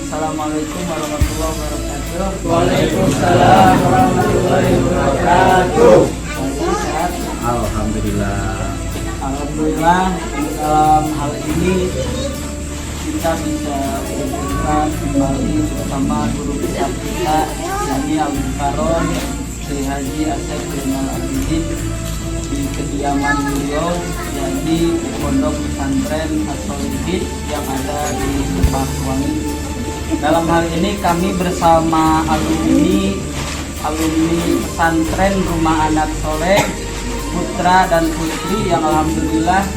Assalamualaikum warahmatullahi wabarakatuh. Waalaikumsalam warahmatullahi wabarakatuh. Sehat? Alhamdulillah. Alhamdulillah, dalam hal ini kita bisa berjumpa kembali bersama guru besar kita, yakni Al Mukarrom Syekh Haji Asep Zainal Abidin, di kediaman beliau, yakni di Pondok Pesantren As-Sholihin yang ada di Pakuwangi. Dalam hal ini kami bersama alumni pesantren Rumah Anak Soleh, putra dan putri yang alhamdulillah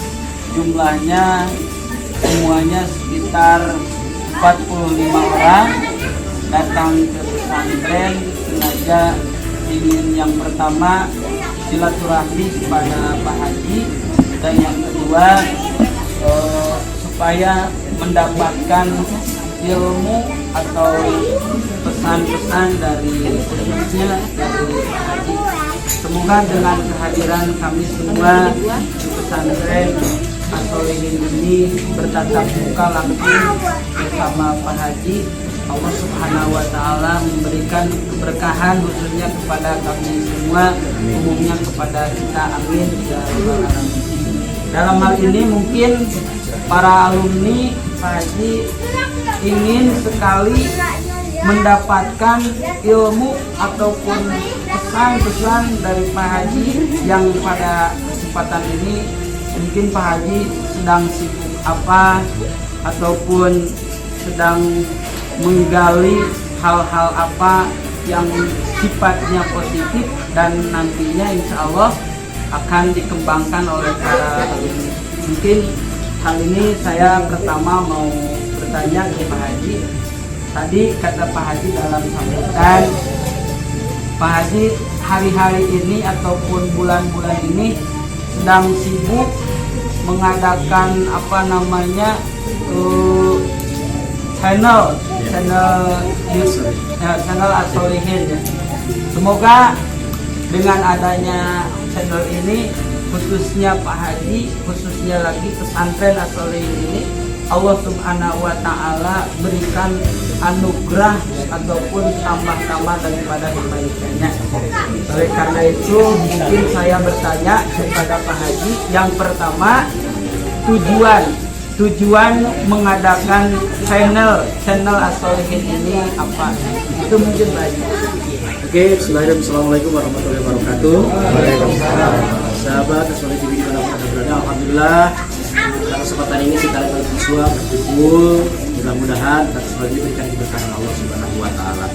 jumlahnya semuanya sekitar 45 orang datang ke pesantren sengaja ingin yang pertama silaturahmi kepada Pak Haji, dan yang kedua supaya mendapatkan ilmu atau pesan-pesan dari khususnya dari Pak Haji. Semoga dengan kehadiran kami semua di pesantren As-Sholihin ini bertatap muka langsung bersama Pak Haji, Allah Subhanahu wa Ta'ala memberikan keberkahan khususnya kepada kami semua, umumnya kepada kita, amin ya rabbal alamin. Dalam hal ini mungkin para alumni Pak Haji ingin sekali mendapatkan ilmu ataupun pesan-pesan dari Pak Haji yang pada kesempatan ini mungkin Pak Haji sedang sibuk apa ataupun sedang menggali hal-hal apa yang sifatnya positif dan nantinya insya Allah akan dikembangkan oleh para alumni. Mungkin hal ini saya pertama mau bertanya ke Pak Haji. Tadi kata Pak Haji dalam sambutan, Pak Haji hari-hari ini ataupun bulan-bulan ini sedang sibuk mengadakan channel As-Sholihin ya. Semoga dengan adanya channel ini, khususnya Pak Haji, khususnya lagi pesantren As-Sholihin ini, Allah Subhanahu wa Ta'ala berikan anugerah ataupun tambah-tambah daripada kebaikannya. Oleh karena itu mungkin saya bertanya kepada Pak Haji, yang pertama tujuan mengadakan channel As-Sholihin ini apa? Itu mungkin banyak. Oke, Assalamualaikum warahmatullahi wabarakatuh. Waalaikumsalam. Sahabat As-Sholihin TV dimanapun Anda berada, alhamdulillah pada kesempatan ini kita dapat siswa berkumpul, mudah-mudahan As-Sholihin diberikan keberkahan Allah Subhanahu wa Ta'ala.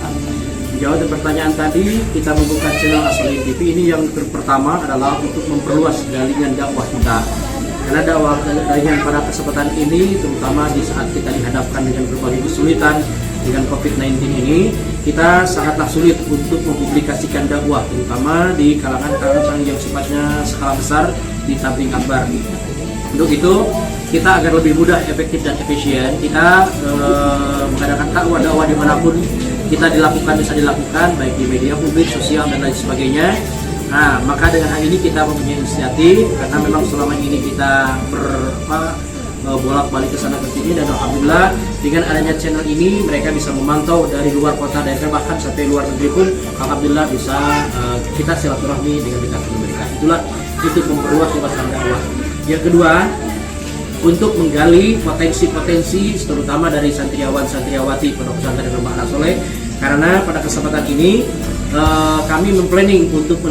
Menjawab pertanyaan tadi, kita membuka channel As-Sholihin TV ini yang pertama adalah untuk memperluas jaringan dakwah kita. Karena dakwah jaringan pada kesempatan ini, terutama di saat kita dihadapkan dengan berbagai kesulitan dengan COVID-19 ini, kita sangatlah sulit untuk mempublikasikan dakwah, terutama di kalangan yang sifatnya skala besar di tabligh akbar. Untuk itu, kita agar lebih mudah, efektif dan efisien, kita mengadakan dakwah dimanapun kita bisa dilakukan, baik di media publik, sosial dan lain sebagainya. Nah, maka dengan hal ini kita mempunyai inisiatif, karena memang selama ini kita bolak-balik ke sana ke sini, dan alhamdulillah dengan adanya channel ini mereka bisa memantau dari luar kota, daerah, bahkan sampai luar negeri pun alhamdulillah bisa kita silaturahmi dengan kita memberikan. Itulah untuk memperluas luasan dakwah. Yang kedua, untuk menggali potensi-potensi terutama dari santriawan-santriawati Pondok Pesantren Rumah Anak Soleh, karena pada kesempatan ini kami memplanning untuk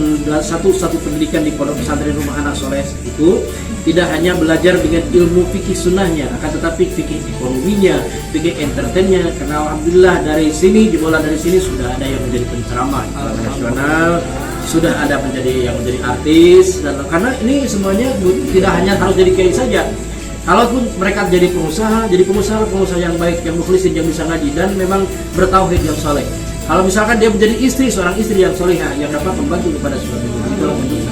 satu pendidikan di Pondok Pesantren Rumah Anak Soleh itu tidak hanya belajar dengan ilmu fikih sunnahnya, akan tetapi fikih ekonominya, fikih entertainnya. Karena alhamdulillah dari sini sudah ada yang menjadi penceramah nasional, sudah ada yang menjadi artis, dan karena ini semuanya tidak hanya harus jadi kiai saja. Kalaupun mereka jadi pengusaha yang baik, yang mukhlisin, yang bisa ngaji dan memang bertauhid yang soleh. Kalau misalkan dia menjadi seorang istri yang solehah yang dapat membantu kepada suami, itulah bentuk.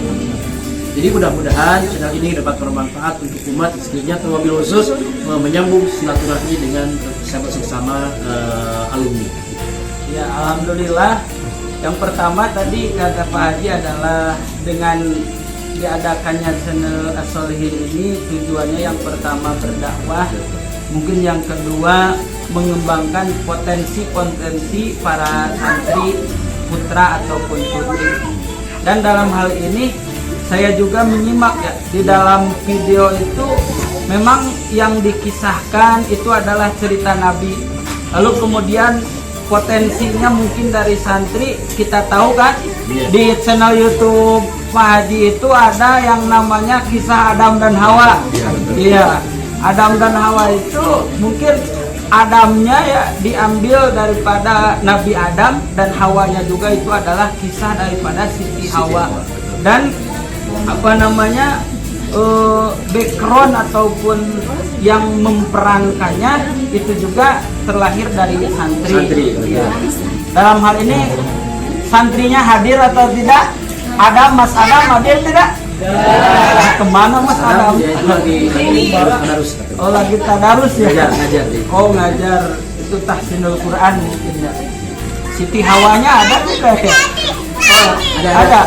Jadi mudah-mudahan channel ini dapat bermanfaat untuk umat, istrinya, terlebih khusus menyambung silaturahmi dengan sesama alumni. Ya, alhamdulillah. Yang pertama tadi kata Pak Haji adalah dengan diadakannya channel As-Sholihin ini tujuannya yang pertama berdakwah, mungkin yang kedua mengembangkan potensi-potensi para santri putra ataupun putri. Dan dalam hal ini saya juga menyimak ya, di dalam video itu memang yang dikisahkan itu adalah cerita Nabi. Lalu kemudian potensinya mungkin dari santri, kita tahu kan di channel YouTube Pak Haji itu ada yang namanya kisah Adam dan Hawa. Iya, Adam dan Hawa itu mungkin Adamnya ya diambil daripada Nabi Adam, dan Hawanya juga itu adalah kisah daripada Siti Hawa. Dan apa namanya background ataupun yang memperankannya itu juga terlahir dari santri. Ya. Dalam hal ini santrinya hadir atau tidak? Ada Mas Adam hadir tidak? Kemana Mas Adam? Lagi tadarus. Oh, lagi tadarus ya? Ngajar. Oh, ngajar. Itu tahsinul Quran mungkin ya. Siti Hawanya ada juga ya? Oh, ada.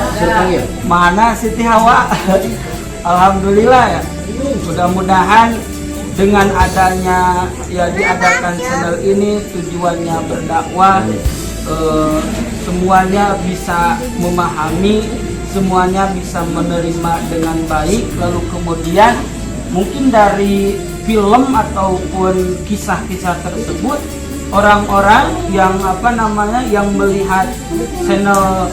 Mana Siti Hawa? Alhamdulillah ya. Mudah-mudahan dengan adanya ya diadakan channel ini tujuannya berdakwah, semuanya bisa memahami, semuanya bisa menerima dengan baik. Lalu kemudian mungkin dari film ataupun kisah-kisah tersebut, orang-orang yang apa namanya yang melihat channel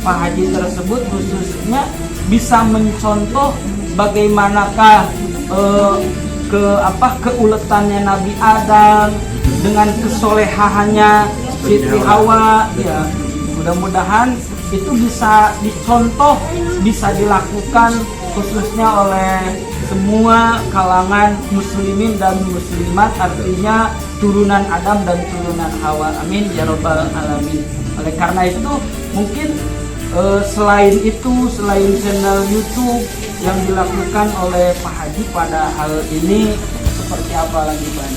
Pak Haji tersebut khususnya bisa mencontoh bagaimanakah keuletannya Nabi Adam dengan kesolehannya Siti Hawa ya. Mudah-mudahan itu bisa dicontoh, bisa dilakukan khususnya oleh semua kalangan muslimin dan muslimat, artinya turunan Adam dan turunan Hawa. Amin ya rabbal alamin. Oleh karena itu mungkin selain channel YouTube yang dilakukan oleh Pak Haji pada hal ini, seperti apa lagi Pak?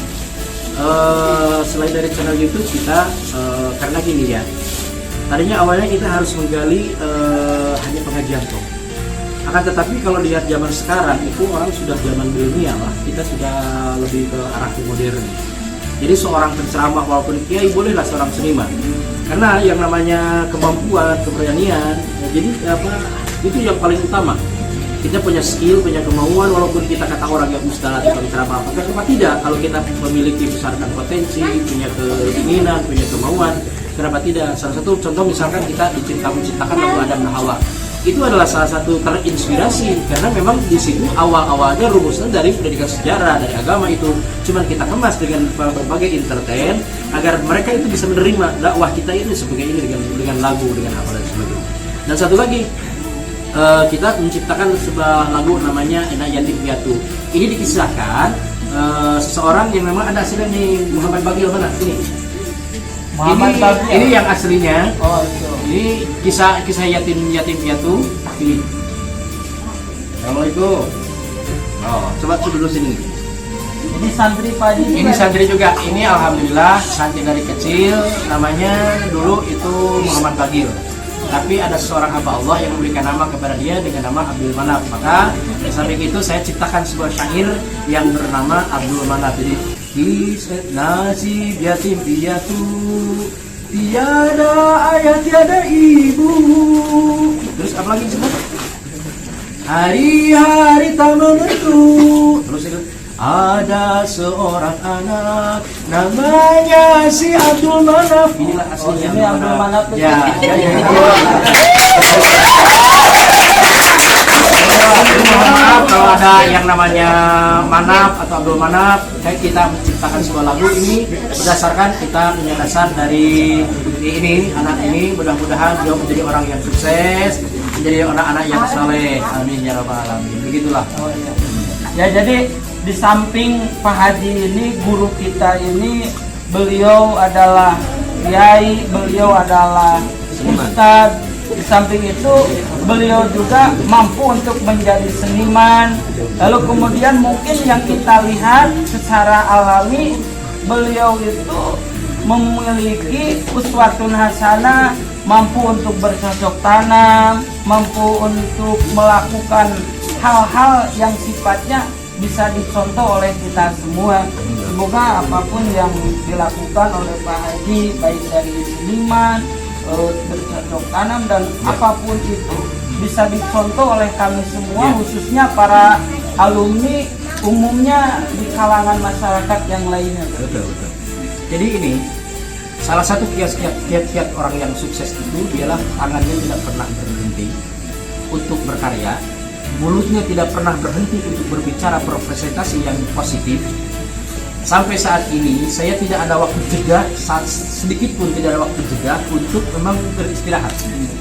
Selain dari channel YouTube kita, karena gini ya, tadinya awalnya kita harus menggali hanya pengajian toh. Akan tetapi kalau lihat zaman sekarang itu orang sudah zaman milenial lah, kita sudah lebih ke arah modern. Jadi seorang penceramah walaupun kiai bolehlah seorang seniman, karena yang namanya kemampuan, keberanian, jadi itu yang paling utama. Kita punya skill, punya kemauan, walaupun kita kata orang yang ustaz atau penceramah apa, kenapa tidak? Kalau kita memiliki besarkan potensi, punya keinginan, punya kemauan, kenapa tidak? Salah satu contoh misalkan kita menciptakan Nabi Adam dan Hawa. Itu adalah salah satu terinspirasi, karena memang di situ awal-awalnya rumusnya dari pendidikan sejarah, dari agama itu. Cuman kita kemas dengan berbagai entertain agar mereka itu bisa menerima dakwah kita ini sebagai ini dengan lagu, dengan apa dan sebagainya. Dan satu lagi, kita menciptakan sebuah lagu namanya Enak Yatim Piatu. Ini dikisahkan seseorang yang memang ada aslinya nih, Muhammad Bagil mana? Ini yang aslinya. Oh, itu. Ini kisah yatim piatu. Ini. Assalamualaikum. Oh, coba dulu sini. Ini santri Pak Haji. Ini santri juga. Ini alhamdulillah santri dari kecil. Namanya dulu itu Muhammad Bagil. Tapi ada seorang hamba Allah yang memberikan nama kepada dia dengan nama Abdul Manaf. Maka di samping itu saya ciptakan sebuah syair yang bernama Abdul Manaf. Jadi nasib yatim piatu, tiada ayah tiada ibu. Terus apa lagi disebut? Hari-hari tak menentu. Terus itu ada seorang anak namanya si Abdul Manaf. Inilah aslinya. Ini Abdul Manaf. Ya. Kalau ada yang namanya Manaf atau Abdul Manaf, kita menciptakan sebuah lagu ini berdasarkan kita punya dasar dari ini anak ini. Mudah-mudahan dia menjadi orang yang sukses, menjadi anak-anak yang saleh. Amin ya rabbal alamin. Begitulah. Oh, iya. Ya, jadi di samping Pak Haji ini, guru kita ini, beliau adalah kiai, beliau adalah ustadz. Di samping itu beliau juga mampu untuk menjadi seniman. Lalu kemudian mungkin yang kita lihat secara alami, beliau itu memiliki uswatun hasanah, mampu untuk bercocok tanam, mampu untuk melakukan hal-hal yang sifatnya bisa dicontoh oleh kita semua. semoga apapun yang dilakukan oleh Pak Haji, baik dari seniman, bercocok tanam dan apapun itu bisa dicontoh oleh kami semua, khususnya para alumni, umumnya di kalangan masyarakat yang lainnya. Betul. Jadi ini salah satu kiat-kiat orang yang sukses itu dialah tangannya tidak pernah berhenti untuk berkarya, mulutnya tidak pernah berhenti untuk berbicara presentasi yang positif. Sampai saat ini saya tidak ada waktu jeda, sedikit pun tidak ada waktu jeda untuk memang beristirahat.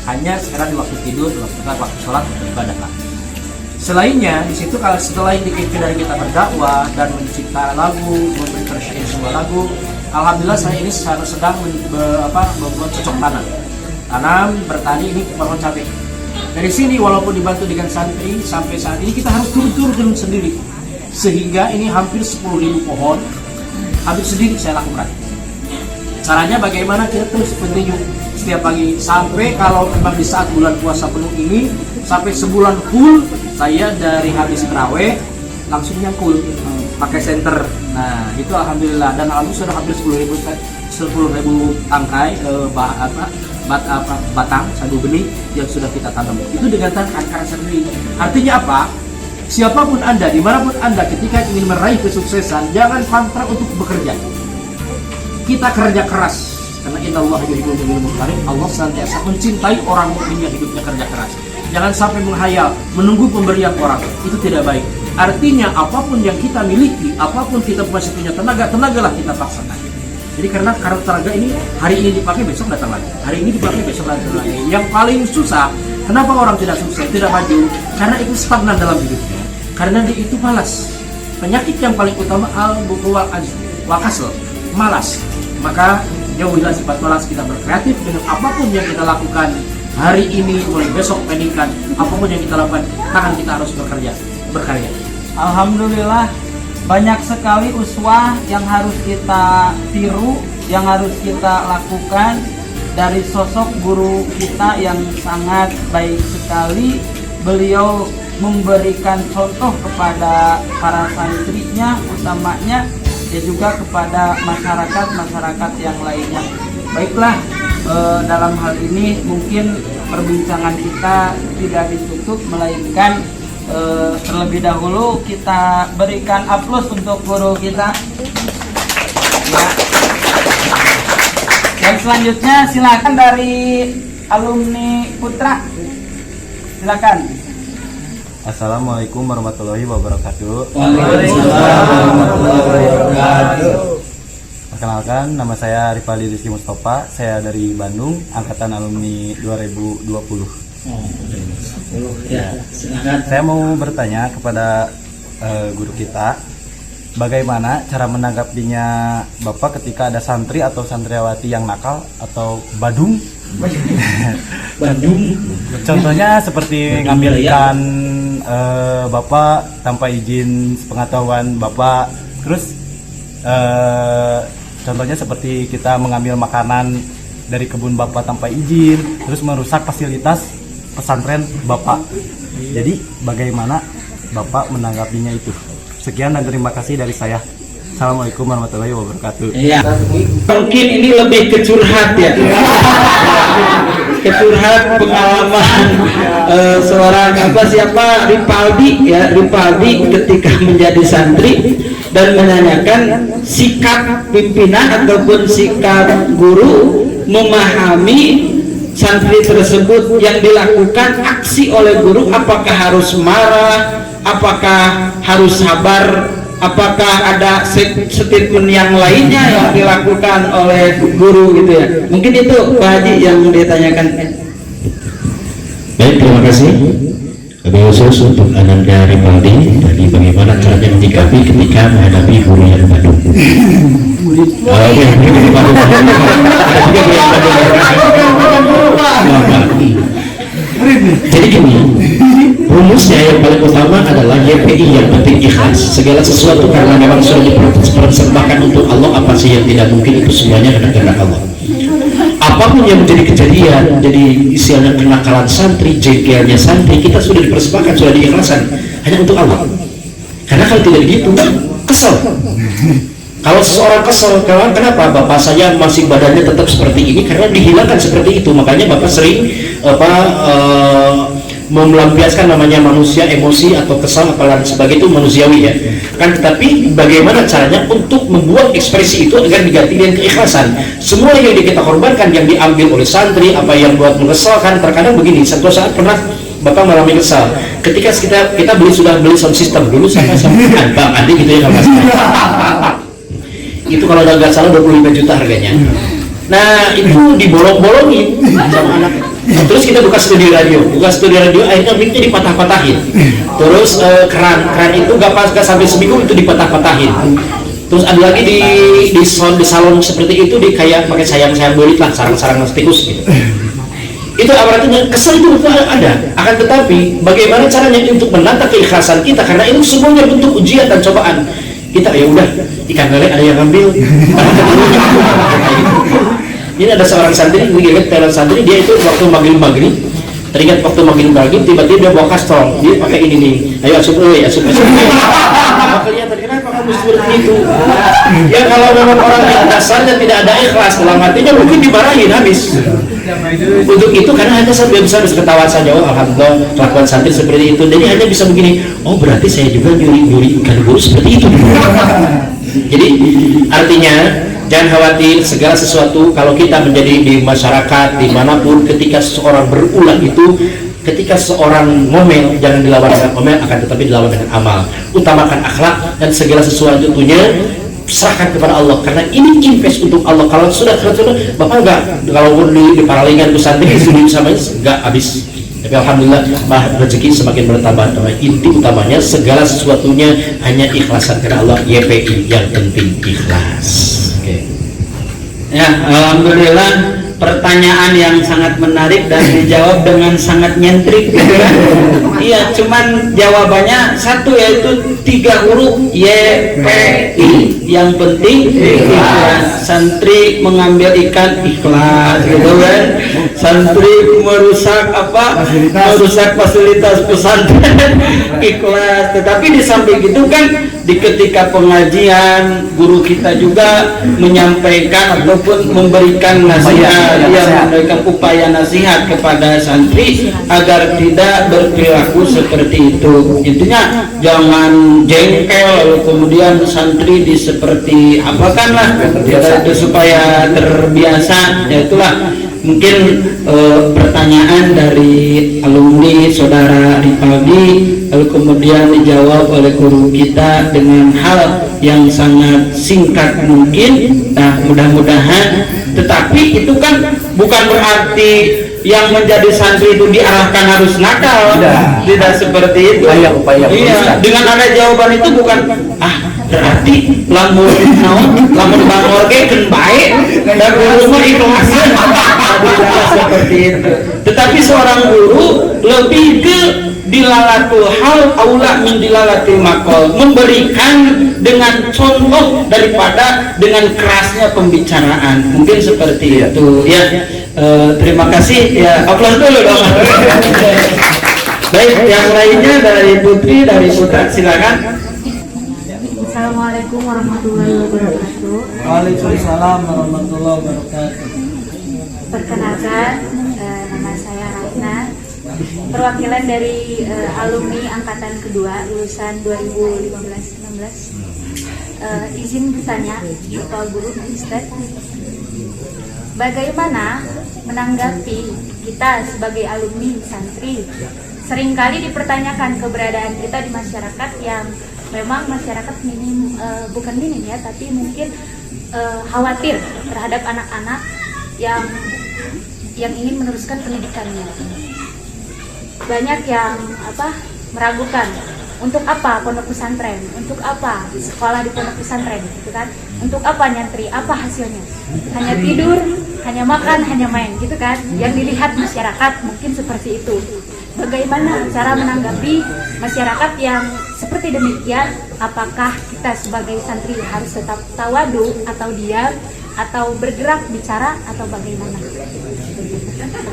Hanya sekarang di waktu tidur, waktu sholat, beribadah. Selainnya di situ kalau setelah dari kita berdakwah dan mencipta lagu, memberikan syair semua lagu, alhamdulillah saya ini sedang membuat cocok tanam bertani ini pohon cabai. Dari sini walaupun dibantu dengan santri, sampai saat ini kita harus turun sendiri, sehingga ini hampir 10.000 pohon hampir sendiri saya lakukan. Caranya bagaimana? Kita terus continue setiap pagi sampai kalau memang di saat bulan puasa penuh ini sampai sebulan full, saya dari habis terawih langsung nyangkul pakai senter. Nah itu alhamdulillah, dan alhamdulillah sudah hampir 10.000 tangkai batang sagu benih yang sudah kita tanam. Itu dengan tangan sendiri. Artinya apa? Siapapun Anda, dimanapun Anda, ketika ingin meraih kesuksesan, jangan pantang untuk bekerja. Kita kerja keras, karena innallaha yuhibbul muttaqin. Allah senantiasa mencintai orang mukmin yang hidupnya kerja keras. Jangan sampai menghayal, menunggu pemberian orang, itu tidak baik. Artinya apapun yang kita miliki, apapun kita masih punya tenagalah kita paksakan. Jadi karena tenaga ini hari ini dipakai, besok datang lagi. Hari ini dipakai, besok datang lagi. Yang paling susah, kenapa orang tidak sukses, tidak maju? Karena itu stagnan dalam hidupnya. Karena dia itu malas. Penyakit yang paling utama al-kasal, malas. Maka jauhilah sifat malas, kita berkreatif dengan apapun yang kita lakukan hari ini, mulai besok peningkan. Apapun yang kita lakukan, tangan kita harus berkarya. Alhamdulillah, banyak sekali uswah yang harus kita tiru, yang harus kita lakukan dari sosok guru kita yang sangat baik sekali. Beliau memberikan contoh kepada para santrinya, utamanya dan juga kepada masyarakat yang lainnya. Baiklah, dalam hal ini mungkin perbincangan kita tidak ditutup, melainkan terlebih dahulu kita berikan aplaus untuk guru kita. Ya. Dan selanjutnya silakan dari alumni Putra, silakan. Assalamualaikum warahmatullahi wabarakatuh. Waalaikumsalam warahmatullahi wabarakatuh. Perkenalkan, nama saya Rifali Rizky Mustafa. Saya dari Bandung, angkatan alumni 2020. Ya, silakan. Saya mau bertanya kepada guru kita, bagaimana cara menanggapinya Bapak ketika ada santri atau santriwati yang nakal atau badung? Contohnya seperti ngambil ikan Bapak tanpa izin sepengetahuan Bapak. Terus contohnya seperti kita mengambil makanan dari kebun Bapak tanpa izin, terus merusak fasilitas pesantren Bapak. Jadi bagaimana Bapak menanggapinya itu? Sekian dan terima kasih dari saya. Assalamualaikum warahmatullahi wabarakatuh. Ya, mungkin ini lebih ke curhat ya. Curhat pengalaman seorang siapa Ripaldi ketika menjadi santri dan menanyakan sikap pimpinan ataupun sikap guru memahami santri tersebut yang dilakukan aksi oleh guru, apakah harus marah, apakah harus sabar, apakah ada statement yang lainnya yang dilakukan oleh guru gitu ya. Mungkin itu Pak Haji yang ditanyakan. Baik, terima kasih. Lebih khusus untuk Ananda Ripaldi dari bagaimana caranya menyikapi ketika menghadapi guru yang badung. Jadi gini, rumusnya yang paling utama adalah YPI, yang penting ikhlas. Segala sesuatu karena memang sudah dipersembahkan untuk Allah, apa sih yang tidak mungkin, itu semuanya adalah kehendak Allah. Apapun yang menjadi kejadian, jadi istilahnya kenakalan santri, jengkelnya santri, kita sudah dipersembahkan, sudah diikhlaskan hanya untuk Allah. Karena kalau tidak begitu, kesel. Kalau seseorang kesel, kenapa bapak saya masih badannya tetap seperti ini? Karena dihilangkan seperti itu. Makanya bapak sering melampiaskan namanya manusia emosi atau kesal apalagi sebagai itu manusiawi ya. Kan tetapi bagaimana caranya untuk membuat ekspresi itu agar diganti dengan keikhlasan. Semua yang kita korbankan yang diambil oleh santri, apa yang buat mengesalkan, terkadang begini. Satu saat pernah bapak mengalami kesal ketika kita sudah beli sound system dulu sama bang Andi gitu ya, kalau itu kalau nggak salah 25 juta harganya. Nah itu dibolong-bolongin sama anak. Terus kita buka studio radio, akhirnya mic-nya dipatah-patahin. Terus keran itu gak sampai seminggu itu dipatah-patahin. Terus ada lagi di salon seperti itu kayak pakai sayang-sayang belit lah, sarang-sarang tikus gitu. Itu artinya kesal itu ada. Akan tetapi bagaimana caranya untuk menata keikhlasan kita, karena itu semuanya bentuk ujian dan cobaan. Kita ya udah ikan lele ada yang ngambil. Ini ada seorang santri, dia itu waktu maghrib teringat waktu maghrib tiba-tiba dia bawa kastrol, dia pakai ini nih, ayo asup. Apa kelihatan kenapa kamu seperti itu? Ya kalau memang orang yang dasarnya tidak ada ikhlas dalam hatinya mungkin dimarahin habis. Untuk itu karena hanya sampai bisa ketawa saja, oh alhamdulillah kelakuan santri seperti itu. Jadi hanya bisa begini, oh berarti saya juga nyuri ikan guru seperti itu. Jadi artinya jangan khawatir segala sesuatu kalau kita menjadi di masyarakat dimanapun, ketika seseorang berulang itu, ketika seorang ngomel jangan dilawan dengan ngomel, akan tetapi dilawan dengan amal. Utamakan akhlak dan segala sesuatunya serahkan kepada Allah, karena ini invest untuk Allah. Kalau sudah bapak enggak, kalau di paralingan pesantren studi sama enggak habis. Tapi alhamdulillah rezeki semakin bertambah. Inti utamanya segala sesuatunya hanya ikhlasan karena Allah. YPI yang penting ikhlas. Ya, alhamdulillah pertanyaan yang sangat menarik dan dijawab dengan sangat nyentrik. Iya, cuman jawabannya satu, yaitu 3 huruf YPI. Yang penting ikhlas. Santri mengambil ikan ikhlas, gitu kan? Santri merusak fasilitas pesantren ikhlas. Tetapi di samping itu kan di ketika pengajian guru kita juga menyampaikan ataupun memberikan nasihat, memberikan upaya nasihat kepada santri agar tidak berperilaku seperti itu. Intinya jangan jengkel lalu kemudian santri seperti apakan lah itu supaya terbiasa. Ya itulah mungkin pertanyaan dari alumni saudara Ripaldi, lalu kemudian dijawab oleh guru kita dengan hal yang sangat singkat mungkin. Nah mudah-mudahan, tetapi itu kan bukan berarti yang menjadi santri itu diarahkan harus nakal, tidak seperti itu. Iya, dengan ada jawaban itu bukan berarti lamun bangor ge keun bae dan guru mah ikhlas. Seperti itu. Tetapi seorang guru lebih ke dilalatul hal aula min dilalatil maqal, memberikan dengan contoh daripada dengan kerasnya pembicaraan. Mungkin seperti itu ya. Terima kasih ya, aplaus dulu dong. Baik, yang lainnya dari Putri, dari Putra, silakan. Assalamualaikum warahmatullahi wabarakatuh. Waalaikumsalam warahmatullahi wabarakatuh. Perkenalkan, nama saya Ratna, perwakilan dari alumni angkatan kedua lulusan 2015-16. Izin bertanya, Bapak Guru Ustaz, bagaimana menanggapi kita sebagai alumni santri? Seringkali dipertanyakan keberadaan kita di masyarakat yang memang masyarakat bukan minim ya, tapi mungkin khawatir terhadap anak-anak yang ingin meneruskan pendidikannya. Banyak yang meragukan, untuk apa pondok pesantren, untuk apa sekolah di pondok pesantren, gitu kan? Untuk apa nyantri, apa hasilnya? Hanya tidur, hanya makan, hanya main, gitu kan? Yang dilihat masyarakat mungkin seperti itu. Bagaimana cara menanggapi masyarakat yang seperti demikian? Apakah kita sebagai santri harus tetap tawadu atau diam, atau bergerak bicara, atau bagaimana?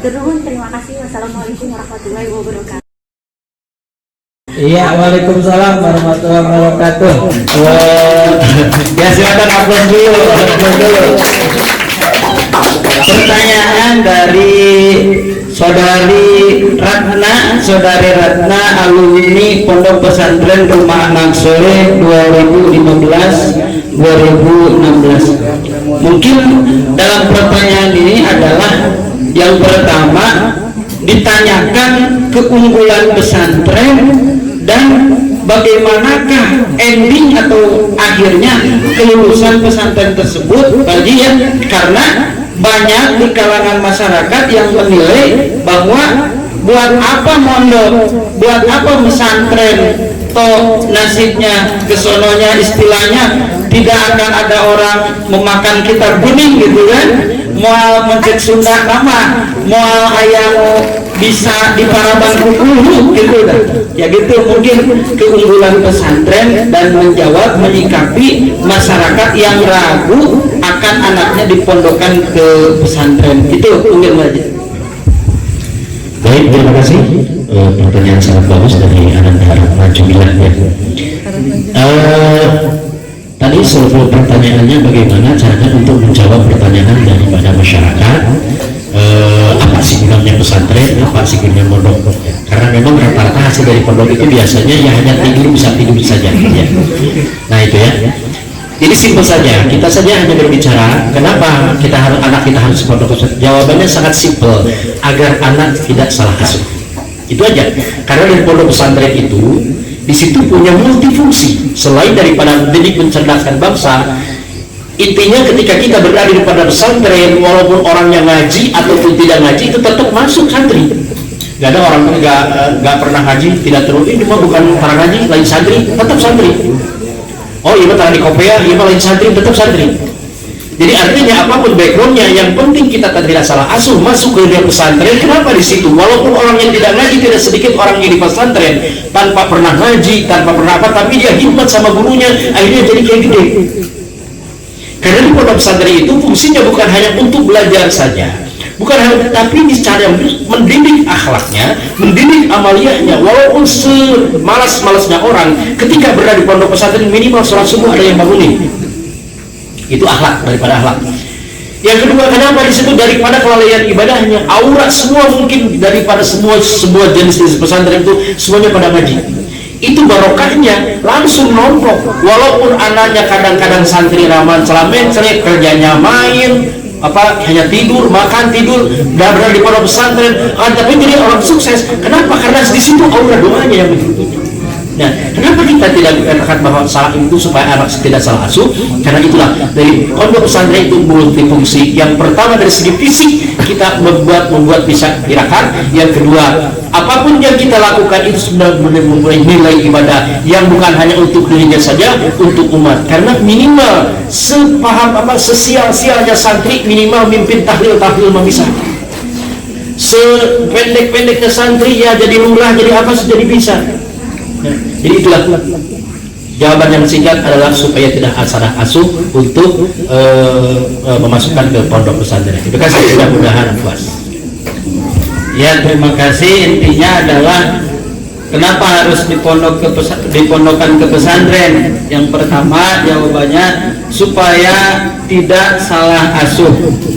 Terima kasih. Wassalamualaikum warahmatullahi wabarakatuh. Iya, waalaikumsalam warahmatullahi wabarakatuh. Ya silakan aplaus dulu. Pertanyaan dari Saudari Ratna alumni Pondok Pesantren Rumah Anak Soleh 2015-2016. Mungkin dalam pertanyaan ini adalah yang pertama ditanyakan keunggulan pesantren dan bagaimanakah ending atau akhirnya kelulusan pesantren tersebut bagi ya, karena banyak di kalangan masyarakat yang menilai bahwa buat apa mondok, buat apa pesantren, toh nasibnya kesononya istilahnya tidak akan ada orang memakan kitab kuning gitu kan, mau mencet Sunda nama, mau ayam bisa di paraban kukuh gitu kan. Ya gitu mungkin keunggulan pesantren dan menjawab menyikapi masyarakat yang ragu akan anaknya dipondokkan ke pesantren. Itu mungkin aja. Baik, terima kasih. Pertanyaan sangat bagus dari Ananda Rahman Jumilah ya. Tadi seluruh pertanyaannya bagaimana caranya untuk menjawab pertanyaan daripada masyarakat. Apa sih gunanya pesantren, apa sih gunanya pondok? Karena memang rata-rata hasil dari pondok itu biasanya ya hanya tidur saja ya. Nah itu ya. Jadi simpel saja, kita saja hanya berbicara kenapa anak kita harus pondok pesantren. Jawabannya sangat simpel, agar anak tidak salah asuh. Itu aja. Karena dari pondok pesantren itu di situ punya multifungsi selain daripada mendidik mencerdaskan bangsa. Intinya ketika kita berada di pada pesantren, walaupun orangnya ngaji ataupun tidak ngaji itu tetap masuk santri. Gak ada orang nggak pernah ngaji tidak terus ini mah bukan para ngaji lain santri, tetap santri. Oh iya taruh di kopea, iya lain santri, tetap santri. Jadi artinya apapun backgroundnya, yang penting kita tidak salah asuh masuk ke dunia pesantren. Kenapa di situ? Walaupun orang yang tidak ngaji, tidak sedikit orang yang di pesantren tanpa pernah ngaji, tanpa pernah apa, tapi dia hikmat sama gurunya, akhirnya jadi kayak gede. Karena di pondok pesantren itu fungsinya bukan hanya untuk belajar saja, bukan hanya, tapi secara mendidik akhlaknya, mendidik amaliyahnya. Walaupun semalas-malasnya orang, ketika berada di pondok pesantren minimal sholat subuh ada yang bangunin. Itu akhlak, daripada akhlak. Yang kedua, kenapa di situ daripada kelalaian ibadahnya, aurat semua mungkin daripada semua jenis pesantren itu semuanya pada ngaji. Itu barokahnya langsung nomplok. Walaupun anaknya kadang-kadang santri raman selamen, kerjanya main, apa hanya tidur, makan tidur, dan berada di pondok pesantren, tapi jadi orang sukses. Kenapa? Karena di situ aura doanya yang begitu. Nah, kenapa kita tidak mengatakan bahwa salah itu supaya anak tidak salah asuh? Karena itulah dari pondok pesantren itu multifungsi. Yang pertama dari segi fisik kita membuat bisa gerakan. Yang kedua, apapun yang kita lakukan itu sebenarnya mempunyai nilai ibadah yang bukan hanya untuk dirinya saja, untuk umat. Karena minimal sesial-sialnya santri minimal mimpin tahlil memisah. Sependek-pendeknya santri ya jadi lurah, jadi apa jadi bisa. Nah, jadi itulah jawaban yang singkat adalah supaya tidak salah asuh untuk memasukkan ke pondok pesantren. Terima kasih, mudah-mudahan puas. Ya, terima kasih. Intinya adalah kenapa harus dipondokkan ke pesantren? Yang pertama jawabannya supaya tidak salah asuh.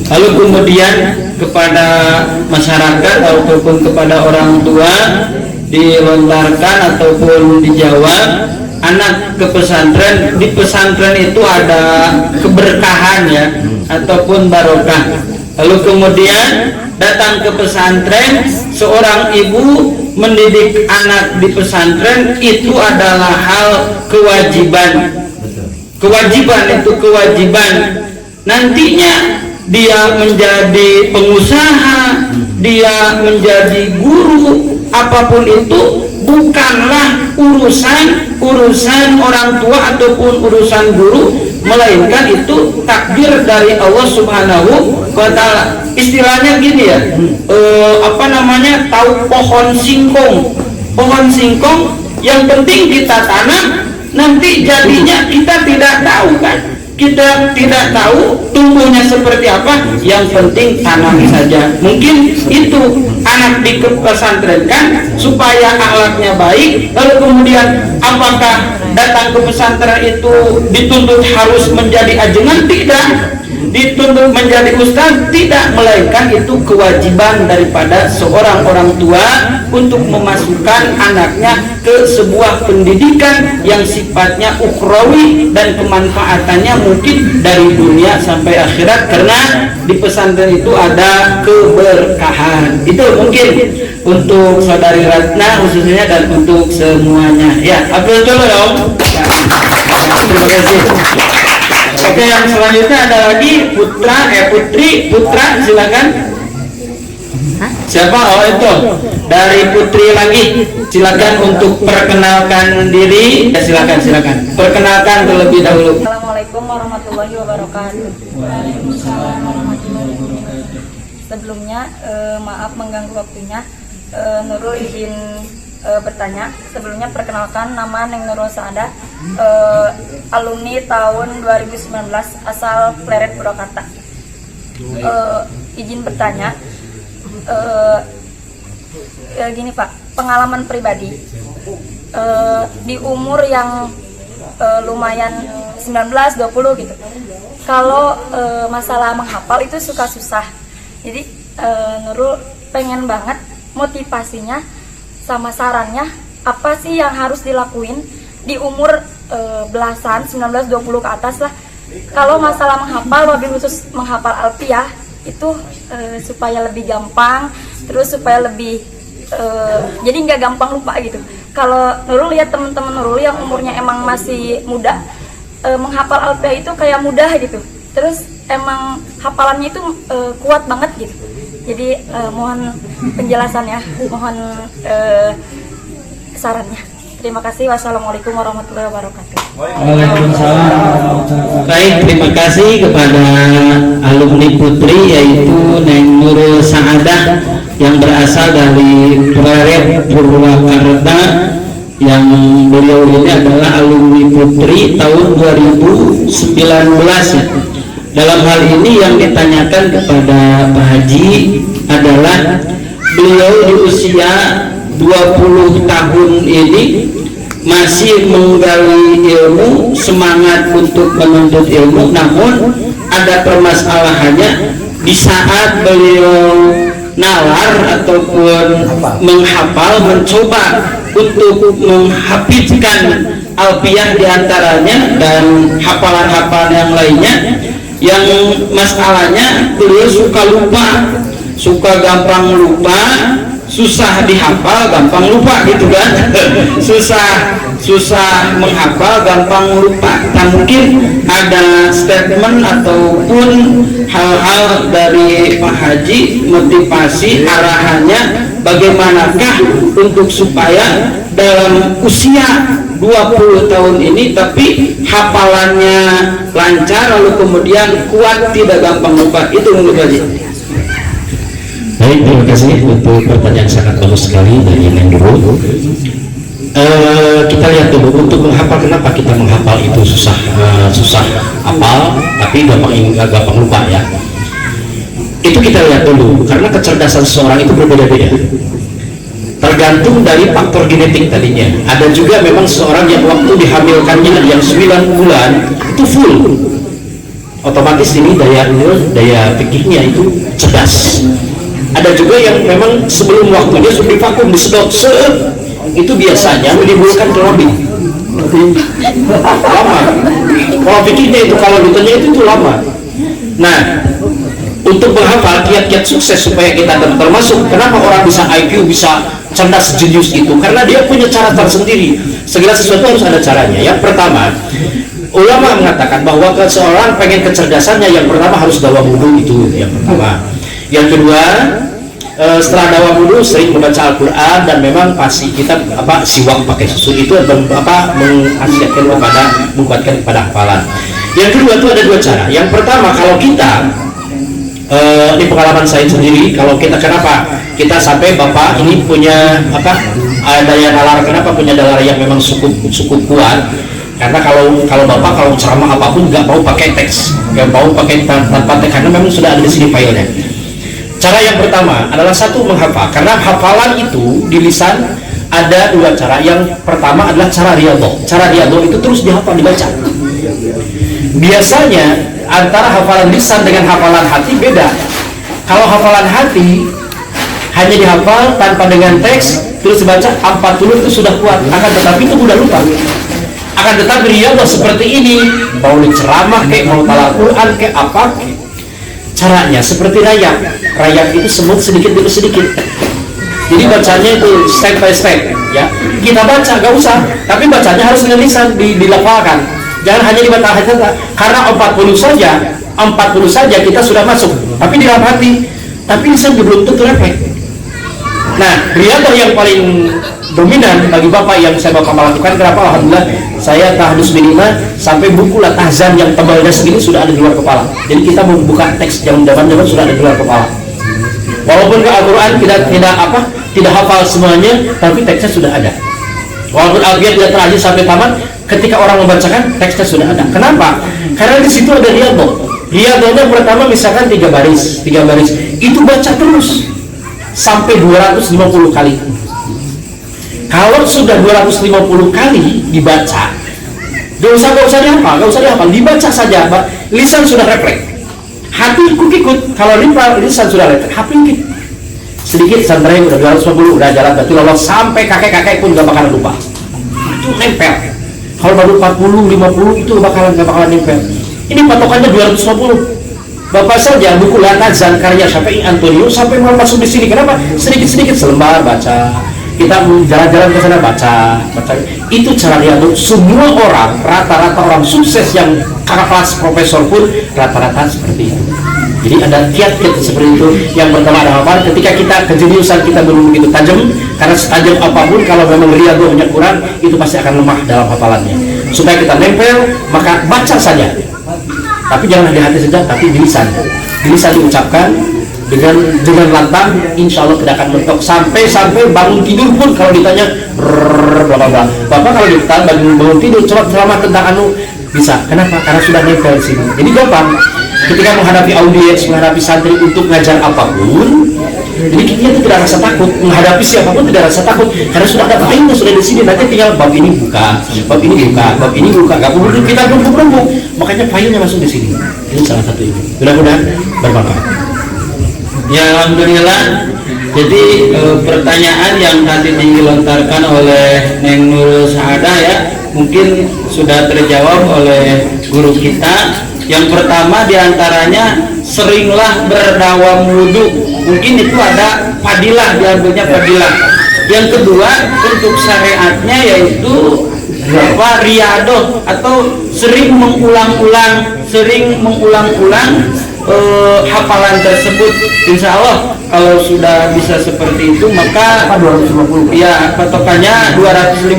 Lalu kemudian kepada masyarakat ataupun kepada orang tua dilontarkan ataupun dijawab, anak ke pesantren, di pesantren itu ada keberkahan ya ataupun barokah. Lalu kemudian datang ke pesantren, seorang ibu mendidik anak di pesantren itu adalah hal kewajiban. Kewajiban itu kewajiban. Nantinya dia menjadi pengusaha, dia menjadi guru, apapun itu bukanlah urusan orang tua ataupun urusan guru, melainkan itu takdir dari Allah Subhanahu wa Ta'ala. Istilahnya gini ya, tahu pohon singkong yang penting kita tanam, nanti jadinya kita tidak tahu kan. kita tidak tahu tumbuhnya seperti apa, yang penting tanam saja. Mungkin itu anak dipesantrenkan supaya akhlaknya baik, lalu kemudian apakah datang ke pesantren itu dituntut harus menjadi ajengan? Tidak. Dituntut menjadi ustaz? Tidak, melainkan itu kewajiban daripada seorang orang tua untuk memasukkan anaknya ke sebuah pendidikan yang sifatnya ukhrawi dan kemanfaatannya mungkin dari dunia sampai akhirat, karena di pesantren itu ada keberkahan. Itu mungkin untuk saudari Ratna khususnya dan untuk semuanya. Ya, apel dulu dong. Terima kasih. Oke, yang selanjutnya ada lagi Putra, silakan. Siapa? Oh itu dari Putri lagi. Silakan untuk perkenalkan diri. Ya, silakan. Perkenalkan terlebih dahulu. Assalamualaikum warahmatullahi wabarakatuh. Waalaikumsalam warahmatullahi wabarakatuh. Sebelumnya maaf mengganggu waktunya. Nurul izin bertanya. Sebelumnya perkenalkan, nama Neng Nurul Saadah, alumni tahun 2019 asal Pleret Purwakarta. Izin bertanya, gini Pak, pengalaman pribadi di umur yang lumayan 19-20 gitu, kalau masalah menghafal itu suka susah. Jadi Nurul pengen banget motivasinya sama sarannya apa sih yang harus dilakuin di umur belasan, 19-20 ke atas lah, kalau masalah menghafal, wabil khusus menghafal alfiah itu supaya lebih gampang, terus supaya lebih jadi nggak gampang lupa gitu. Kalau Nurul lihat teman-teman Nurul yang umurnya emang masih muda, menghafal alfiah itu kayak mudah gitu, terus emang hafalannya itu kuat banget gitu. Jadi mohon penjelasannya, mohon sarannya. Terima kasih. Wassalamualaikum warahmatullahi wabarakatuh. Waalaikumsalam. Baik, terima kasih kepada alumni Putri yaitu Neng Nurul Saadah yang berasal dari Pleret Purwakarta, yang beliau ini adalah alumni Putri tahun 2019 ya. Dalam hal ini yang ditanyakan kepada Pak Haji adalah beliau di usia 20 tahun ini masih menggali ilmu, semangat untuk menuntut ilmu, namun ada permasalahannya di saat beliau nalar ataupun menghafal, mencoba untuk menghafizkan alfiah diantaranya dan hafalan-hafalan yang lainnya, yang masalahnya beliau suka lupa, suka gampang lupa, susah dihafal, gampang lupa gitu kan. susah menghafal, gampang lupa. Nah, mungkin ada statement ataupun hal-hal dari Pak Haji, motivasi arahannya bagaimanakah untuk supaya dalam usia 20 tahun ini tapi hafalannya lancar, lalu kemudian kuat, tidak gampang lupa. Itu menurut Haji. Baik, terima kasih untuk pertanyaan sangat bagus sekali dari Neng Nurul. Kita lihat dulu untuk menghafal, kenapa kita menghafal itu susah hafal tapi gampang lupa ya. Itu kita lihat dulu, karena kecerdasan seseorang itu berbeda-beda, tergantung dari faktor genetik tadinya. Ada juga memang seseorang yang waktu dihamilkannya yang 9 bulan itu full, otomatis ini daya pikirnya itu cerdas. Ada juga yang memang sebelum waktunya sudah divakum, disedot, itu biasanya menimbulkan clouding lama. Kalau pikirnya itu kalau ditanya itu lama. Nah, untuk menghafal kiat-kiat sukses supaya kita termasuk, kenapa orang bisa IQ, bisa cerdas jenius itu, karena dia punya cara tersendiri. Segala sesuatu harus ada caranya. Yang pertama, ulama mengatakan bahwa seorang pengen kecerdasannya, yang pertama harus dawa wudu, itu yang pertama. Yang kedua, setelah dawa wudu sering membaca Al-Quran, dan memang pasti kita siwak pakai susu itu menguatkan kepada hafalan. Yang kedua itu ada dua cara. Yang pertama, kalau kita ini pengalaman saya sendiri, kalau kita kenapa kita sampai bapak ini punya daya nalar, kenapa punya nalar yang memang cukup kuat, Karena kalau Bapak kalau ceramah apapun nggak mau pakai teks, nggak mau pakai tanpa teks, karena memang sudah ada di sini filenya. Cara yang pertama adalah satu menghafal, karena hafalan itu di lisan ada dua cara. Yang pertama adalah cara riyadhah. Cara riyadhah itu terus dihafal, dibaca. Biasanya antara hafalan lisan dengan hafalan hati beda. Kalau hafalan hati hanya dihafal tanpa dengan teks terus dibaca 40 itu sudah kuat, akan tetapi itu mudah lupa. Akan tetapi riyadhah seperti ini, mau ceramah kayak mau talal Quran kayak apa kayak, caranya seperti rayap. Rayap itu semut sedikit demi sedikit. Jadi bacanya itu step by step, ya. Kita baca gak usah, tapi bacanya harus dengan lisan, dilafalkan. Jangan hanya dibaca saja, karena 40 saja kita sudah masuk, tapi di dalam hati, tapi lisan belum tentu refleks. Nah, riyadhah yang paling dominan bagi Bapak yang saya bakal melakukan, kenapa? Alhamdulillah saya tahdus minimal sampai buku lah tahzan yang tebalnya segini sudah ada di luar kepala. Jadi kita membuka teks zaman-zaman sudah ada di luar kepala. Walaupun ke Al-Quran tidak hafal semuanya, tapi teksnya sudah ada. Walaupun Al-Quran tidak terajin sampai tamat, ketika orang membacakan teksnya sudah ada. Kenapa? Karena di situ ada riyadhah. Riyadhahnya pertama misalkan 3 baris, itu baca terus sampai 250 kali. Kalau sudah 250 kali dibaca, gak usah dihafal, dibaca saja. Lisan sudah refleks, hati ikut. Kalau lisan sudah refleks, hati ikut. Sedikit santai udah 250, udah jalan batu lolos sampai kakek pun gak bakalan lupa. Itu nempel. Kalau baru 40, 50 itu gak bakalan nempel. Ini patokannya 250. Bapak saja buku Latazan karya Syafi'i Antonio sampai mau masuk di sini. Kenapa? Sedikit selembar baca. Kita jalan-jalan ke sana baca. Itu cara riyadhah. Semua orang, rata-rata orang sukses yang kelas profesor pun rata-rata seperti itu. Jadi ada kiat-kiat seperti itu. Yang pertama ada hafal. Ketika kita kejeniusan kita belum begitu tajam, karena setajam apapun kalau memang riyadhahnya kurang, itu pasti akan lemah dalam hafalannya. Supaya kita nempel, maka baca saja. Tapi jangan di hati saja, tapi di lisan. Di lisan diucapkan dengan lantang, insya Allah tidak akan mentok sampai bangun tidur pun kalau ditanya bla bla bla. Bapak kalau ditanya bangun tidur coba ceramah tentang bisa. Kenapa? Karena sudah nempel di sini. Jadi gampang. Ketika menghadapi audiens, menghadapi santri untuk ngajar apapun, jadi kita itu tidak rasa takut. Menghadapi siapapun tidak rasa takut karena sudah ada filenya, sudah di sini. Nanti tinggal bab ini buka, bab ini buka. Gak perlu kita rembuk. Makanya filenya masuk di sini. Ini salah satu ini. Mudah-mudahan bermanfaat. Ya alhamdulillah. Jadi pertanyaan yang tadi dilontarkan oleh Neng Nurul Saada ya mungkin sudah terjawab oleh guru kita. Yang pertama diantaranya seringlah berdawam wudhu. Mungkin itu ada fadilah, diambilnya fadilah. Yang kedua untuk syariatnya yaitu riyadhah atau sering mengulang-ulang hafalan tersebut. Insya Allah kalau sudah bisa seperti itu maka 250 ya patokannya 250.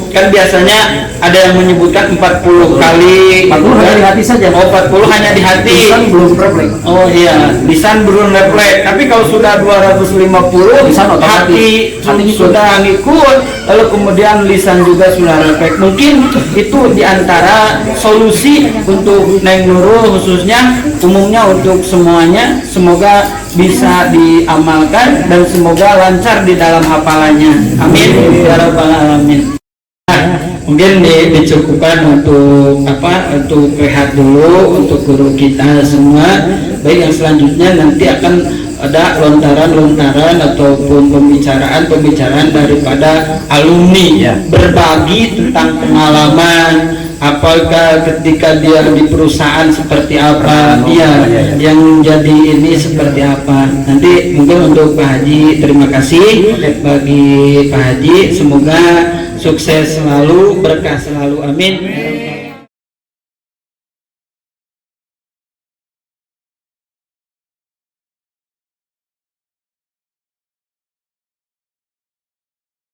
Kan biasanya ada yang menyebutkan 40 kali. 40 hanya di hati saja. Oh 40 hanya di hati. Lisan belum refleks. Oh iya, lisan belum refleks. Tapi kalau sudah 250 lisan hati sudah ngikut, lalu kemudian lisan juga sudah refleks. Mungkin itu diantara solusi untuk Neng Nurul khususnya, umumnya untuk semuanya. Semoga bisa diamalkan dan semoga lancar di dalam hafalannya. Amin ya rabbal alamin. Mungkin dicukupkan untuk rehat dulu untuk guru kita semua. Baik, yang selanjutnya nanti akan ada lontaran ataupun pembicaraan daripada alumni ya, berbagi tentang pengalaman. Apakah ketika dia di perusahaan seperti apa, yang menjadi ini seperti apa. Nanti mungkin untuk Pak Haji, terima kasih bagi Pak Haji, semoga sukses selalu, berkah selalu, amin.